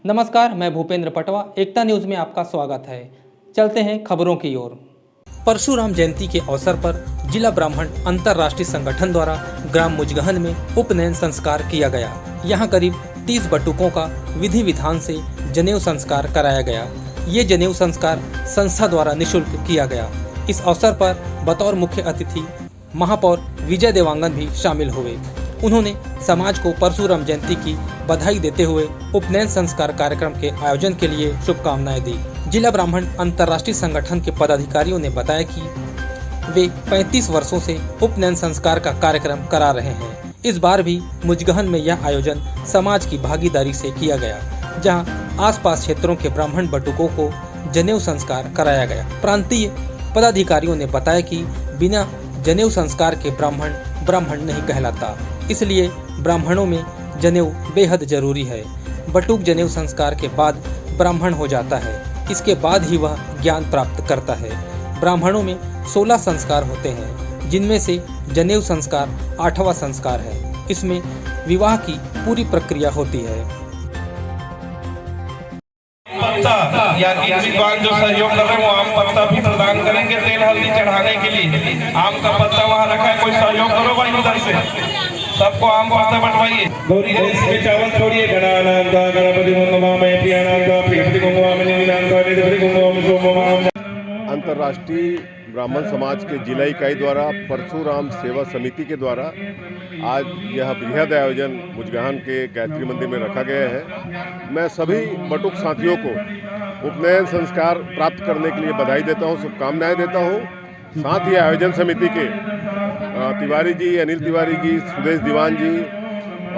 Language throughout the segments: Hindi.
नमस्कार, मैं भूपेंद्र पटवा। एकता न्यूज़ में आपका स्वागत है। चलते हैं खबरों की ओर। परशुराम जयंती के अवसर पर जिला ब्राह्मण अंतर्राष्ट्रीय संगठन द्वारा ग्राम मुजगहन में उपनयन संस्कार किया गया। यहां करीब 30 बटुकों का विधि विधान से जनेऊ संस्कार कराया गया। ये जनेऊ संस्कार संस्था द्वारा निःशुल्क किया गया। इस अवसर पर बतौर मुख्य अतिथि महापौर विजय देवांगन भी शामिल हुए। उन्होंने समाज को परशुराम जयंती की बधाई देते हुए उपनयन संस्कार कार्यक्रम के आयोजन के लिए शुभकामनाएं दी। जिला ब्राह्मण अंतर्राष्ट्रीय संगठन के पदाधिकारियों ने बताया कि वे 35 वर्षों से उपनयन संस्कार का कार्यक्रम करा रहे हैं। इस बार भी मुजगहन में यह आयोजन समाज की भागीदारी से किया गया, जहां आसपास क्षेत्रों के ब्राह्मण बटुकों को जनेऊ संस्कार कराया गया। प्रांतीय पदाधिकारियों ने बताया कि बिना जनेऊ संस्कार के ब्राह्मण नहीं कहलाता, इसलिए ब्राह्मणों में जनेऊ बेहद जरूरी है। बटुक जनेऊ संस्कार के बाद ब्राह्मण हो जाता है, इसके बाद ही वह ज्ञान प्राप्त करता है। ब्राह्मणों में 16 संस्कार होते हैं, जिनमें से जनेऊ संस्कार 8वां संस्कार है। इसमें विवाह की पूरी प्रक्रिया होती है। या विद्वान जो सहयोग कर रहे हैं वो आम पत्ता भी प्रदान करेंगे तेल हल्दी चढ़ाने के लिए। आम का पत्ता वहाँ रखा है, कोई सहयोग करो भाई उधर से, सबको आम पत्ता बंटवाइए। गौरी इसमें चावल छोड़िए। गणानां का गणपति मंगवामहे प्रियाणां का प्रियपति मंगवामहे निधिनां का निधिपति मंगवामहे सोमवाम। अंतर्राष्ट्रीय ब्राह्मण समाज के जिला इकाई द्वारा परशुराम सेवा समिति के द्वारा आज यह बृहद आयोजन मुजगहन के गायत्री मंदिर में रखा गया है। मैं सभी बटुक साथियों को उपनयन संस्कार प्राप्त करने के लिए बधाई देता हूं, शुभकामनाएं देता हूं। साथ ही आयोजन समिति के तिवारी जी, अनिल तिवारी जी, सुदेश दीवान जी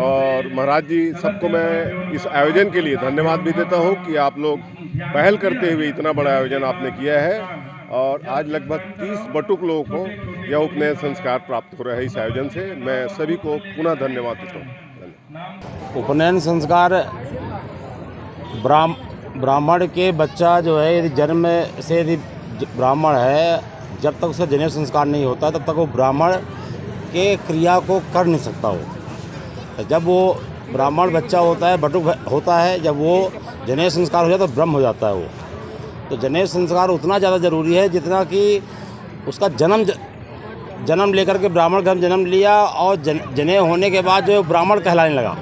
और महाराज जी, सबको मैं इस आयोजन के लिए धन्यवाद भी देता हूं कि आप लोग पहल करते हुए इतना बड़ा आयोजन आपने किया है। और आज लगभग 30 बटुक लोगों को यह उपनयन संस्कार प्राप्त हो रहा है। इस आयोजन से मैं सभी को पुनः धन्यवाद देता हूँ। उपनयन संस्कार ब्राह्मण के बच्चा जो है यदि जन्म से यदि ब्राह्मण है, जब तक उसका जनेऊ संस्कार नहीं होता तब तक वो ब्राह्मण के क्रिया को कर नहीं सकता हो। जब वो ब्राह्मण बच्चा होता है, बटुक होता है, जब वो जनेऊ संस्कार हो जाता है तो ब्रह्म हो जाता है वो। तो जनेऊ संस्कार उतना ज़्यादा ज़रूरी है जितना कि उसका जन्म लेकर के ब्राह्मण घर जन्म लिया और जनेऊ होने के बाद जो ब्राह्मण कहलाने लगा,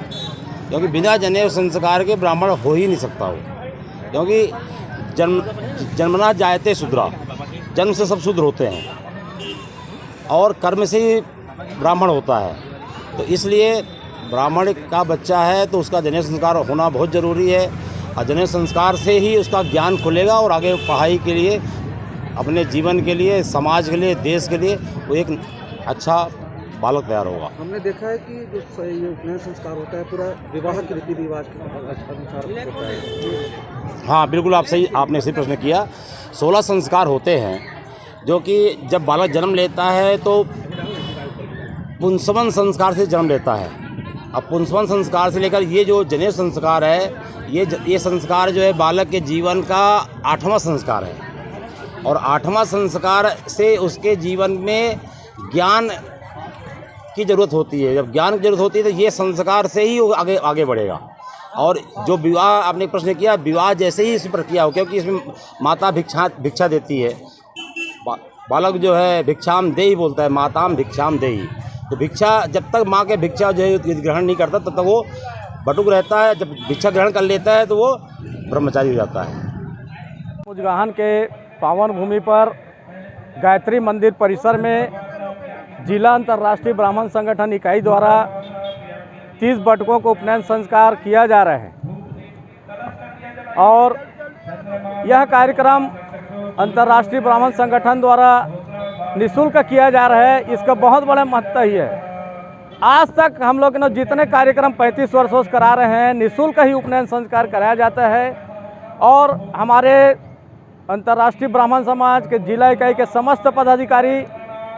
क्योंकि बिना जनेऊ संस्कार के ब्राह्मण हो ही नहीं सकता हो। क्योंकि जन्मना जायते शूद्रा, जन्म से सब शूद्र होते हैं और कर्म से ही ब्राह्मण होता है। तो इसलिए ब्राह्मण का बच्चा है तो उसका जनेऊ संस्कार होना बहुत ज़रूरी है। और जनेऊ संस्कार से ही उसका ज्ञान खुलेगा और आगे पढ़ाई के लिए, अपने जीवन के लिए, समाज के लिए, देश के लिए वो एक अच्छा बालक तैयार होगा। हमने देखा है कि जो ये उपनयन संस्कार होता है पूरा विवाह के रीति रिवाज के अनुसार होता है। हाँ, बिल्कुल आपने सही प्रश्न किया। 16 संस्कार होते हैं, जो कि जब बालक जन्म लेता है तो पुंसवन संस्कार से जन्म लेता है। अब पुंसवन संस्कार से लेकर ये जो जनेऊ संस्कार है, ये संस्कार जो है बालक के जीवन का 8वां संस्कार है। और 8वां संस्कार से उसके जीवन में ज्ञान की ज़रूरत होती है। जब ज्ञान की ज़रूरत होती है तो ये संस्कार से ही वो आगे बढ़ेगा। और जो विवाह आपने प्रश्न किया, विवाह जैसे ही इस प्रक्रिया हो, क्योंकि इसमें माता भिक्षा देती है। बालक जो है भिक्षाम देहि बोलता है, माताम भिक्षाम देहि। तो भिक्षा, जब तक माँ के भिक्षा जो है ग्रहण नहीं करता तब तक वो बटुक रहता है। जब भिक्षा ग्रहण कर लेता है तो वो ब्रह्मचारी हो जाता है। मुजगहन के पावन भूमि पर गायत्री मंदिर परिसर में जिला अंतर्राष्ट्रीय ब्राह्मण संगठन इकाई द्वारा 30 बटुकों को उपनयन संस्कार किया जा रहा है। और यह कार्यक्रम अंतर्राष्ट्रीय ब्राह्मण संगठन द्वारा निःशुल्क किया जा रहा है। इसका बहुत बड़ा महत्व ही है। आज तक हम लोग ने जितने कार्यक्रम 35 वर्षों से करा रहे हैं, निःशुल्क ही उपनयन संस्कार कराया जाता है। और हमारे अंतर्राष्ट्रीय ब्राह्मण समाज के जिला इकाई के समस्त पदाधिकारी,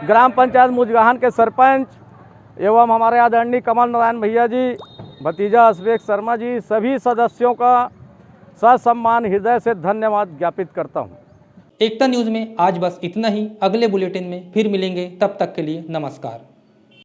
ग्राम पंचायत मुजगहन के सरपंच एवं हमारे आदरणीय कमल नारायण भैया जी, भतीजा अशफाक शर्मा जी, सभी सदस्यों का ससम्मान हृदय से धन्यवाद ज्ञापित करता हूँ। एकता न्यूज़ में आज बस इतना ही। अगले बुलेटिन में फिर मिलेंगे, तब तक के लिए नमस्कार।